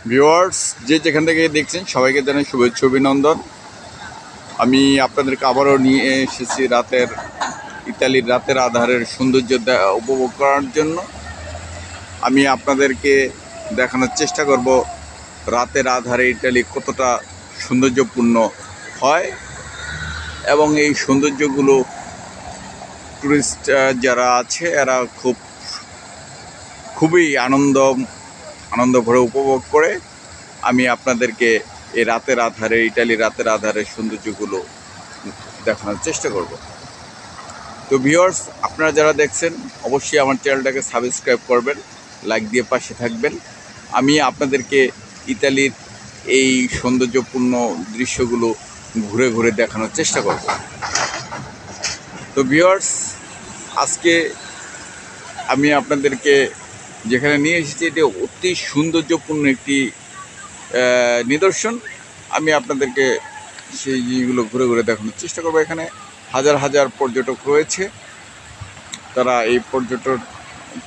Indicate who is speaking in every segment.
Speaker 1: Viewers, যে যেখান থেকে দেখছেন সবাইকে জানাই শুভেচ্ছা অভিনন্দন। আমি আপনাদেরকে আবারও নিয়ে এসেছি ইতালির রাতের আধারের সৌন্দর্য উপভোগ করার জন্য। আমি আপনাদেরকে দেখানোর চেষ্টা করব রাতের আধারে ইতালি কতটা সৌন্দর্যপূর্ণ হয় এবং এই সৌন্দর্যগুলো টুরিস্ট যারা আছে এরা খুবই আনন্দ ভরে উপভোগ করে। আমি আপনাদেরকে এই ইটালির রাতের আধারের সৌন্দর্যগুলো দেখানোর চেষ্টা করব। তো ভিউয়ার্স, আপনারা যারা দেখছেন অবশ্যই আমার চ্যানেলটাকে সাবস্ক্রাইব করবেন, লাইক দিয়ে পাশে থাকবেন। আমি আপনাদেরকে ইতালির এই সৌন্দর্যপূর্ণ দৃশ্যগুলো ঘুরে ঘুরে দেখানোর চেষ্টা করব। তো ভিউয়ার্স, আজকে আমি আপনাদেরকে যেখানে নিয়ে এসেছি এটি অতি সৌন্দর্যপূর্ণ একটি নিদর্শন। আমি আপনাদেরকে সেই জিনিসগুলো ঘুরে ঘুরে দেখানোর চেষ্টা করবো। এখানে হাজার হাজার পর্যটক রয়েছে। তারা এই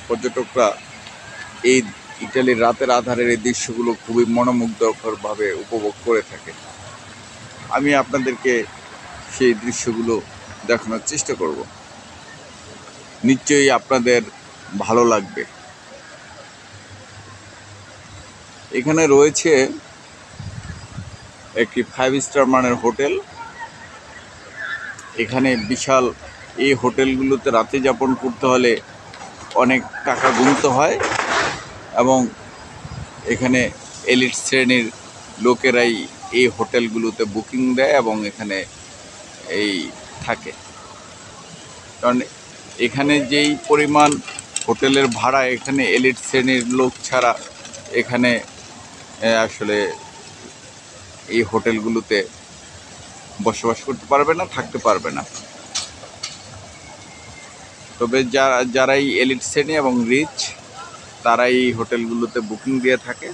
Speaker 1: পর্যটকরা এই ইটালির রাতের আধারের এই দৃশ্যগুলো খুবই মনোমুগ্ধকরভাবে উপভোগ করে থাকে। আমি আপনাদেরকে সেই দৃশ্যগুলো দেখানোর চেষ্টা করব। নিশ্চয়ই আপনাদের ভালো লাগবে। এখানে রয়েছে একটি 5 স্টার মানের হোটেল। এখানে বিশাল এই হোটেলগুলোতে রাতে যাপন করতে হলে অনেক টাকা গুনতে হয় এবং এখানে এলিট শ্রেণীর লোকেরাই এই হোটেলগুলোতে বুকিং দেয় এবং এখানে থাকে। কারণ এখানে যেই পরিমাণ হোটেলের ভাড়া, এখানে এলিট শ্রেণীর লোক ছাড়া এখানে আসলে এই হোটেলগুলোতে বসবাস করতে পারবে না, থাকতে পারবে না। তবে যারাই এলিট শ্রেণী এবং রিচ তারাই এই হোটেলগুলোতে বুকিং দিয়ে থাকে।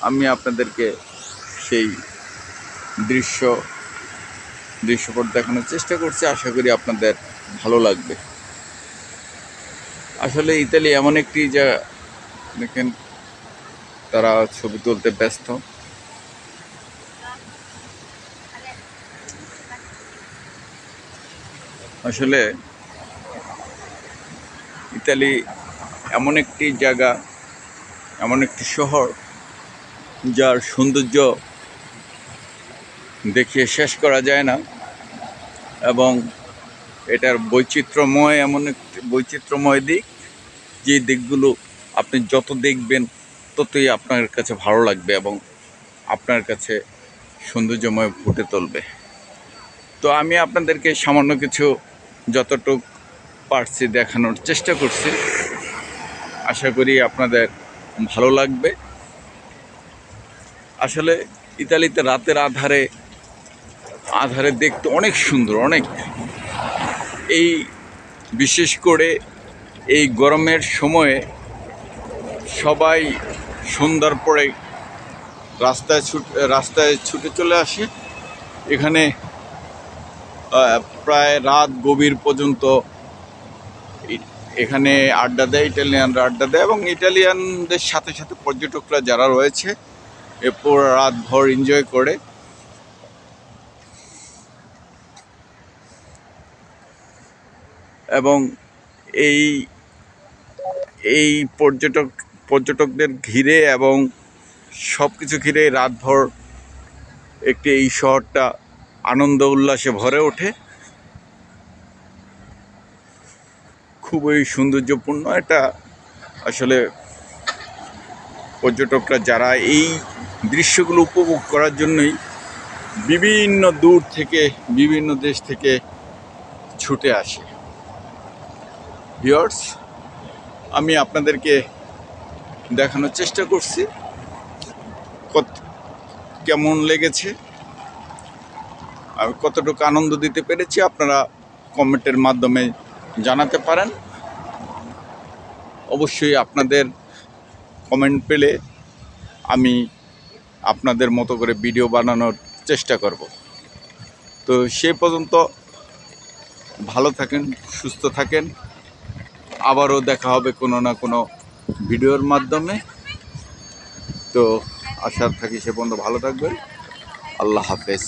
Speaker 1: আমি আপনাদেরকে সেই দৃশ্যপট দেখানোর চেষ্টা করছি। আশা করি আপনাদের ভালো লাগবে। আসলে ইতালি এমন একটি জায়গা, দেখেন তারা ছবি তুলতে ব্যস্ত। আসলে ইতালি এমন একটি জায়গা, এমন একটি শহর যার সৌন্দর্য দেখিয়ে শেষ করা যায় না এবং এটার এমন একটি বৈচিত্র্যময় দিক, যে দিকগুলো আপনি যত দেখবেন ততই আপনার কাছে ভালো লাগবে এবং আপনার কাছে সৌন্দর্যময় ফুটে তুলবে। তো আমি আপনাদেরকে সামান্য কিছু যতটুক পারছি দেখানোর চেষ্টা করছি। আশা করি আপনাদের ভালো লাগবে। আসলে ইতালিতে রাতের আধারে দেখতে অনেক সুন্দর, অনেক। এই বিশেষ করে এই গরমের সময়ে সবাই সন্ধ্যার পরে রাস্তায় ছুটে চলে আসে। এখানে প্রায় রাত গভীর পর্যন্ত এখানে আড্ডা দেয়, ইটালিয়ানরা আড্ডা দেয় এবং ইটালিয়ানদের সাথে সাথে পর্যটকরা যারা রয়েছে এরপর রাত ভর এনজয় করে। এবং এই পর্যটকদের ঘিরে এবং সব কিছু ঘিরে রাতভর এই শহরটা আনন্দ উল্লাসে ভরে ওঠে। খুবই সৌন্দর্যপূর্ণ এটা। আসলে পর্যটকরা যারা এই দৃশ্যগুলো উপভোগ করার জন্যই বিভিন্ন দূর থেকে, বিভিন্ন দেশ থেকে ছুটে আসে। ভিউয়ার্স, আমি আপনাদেরকে দেখানোর চেষ্টা করছি কেমন লেগেছে, আর কতটুকু আনন্দ দিতে পেরেছি আপনারা কমেন্টের মাধ্যমে জানাতে পারেন। অবশ্যই আপনাদের কমেন্ট পেলে আমি আপনাদের মতো করে ভিডিও বানানোর চেষ্টা করব। তো সে পর্যন্ত ভালো থাকেন, সুস্থ থাকেন। আবারও দেখা হবে কোনো না কোনো ভিডিওর মাধ্যমে। তো আশা থাকি সে পর্যন্ত ভালো থাকবেন। আল্লাহ হাফেজ।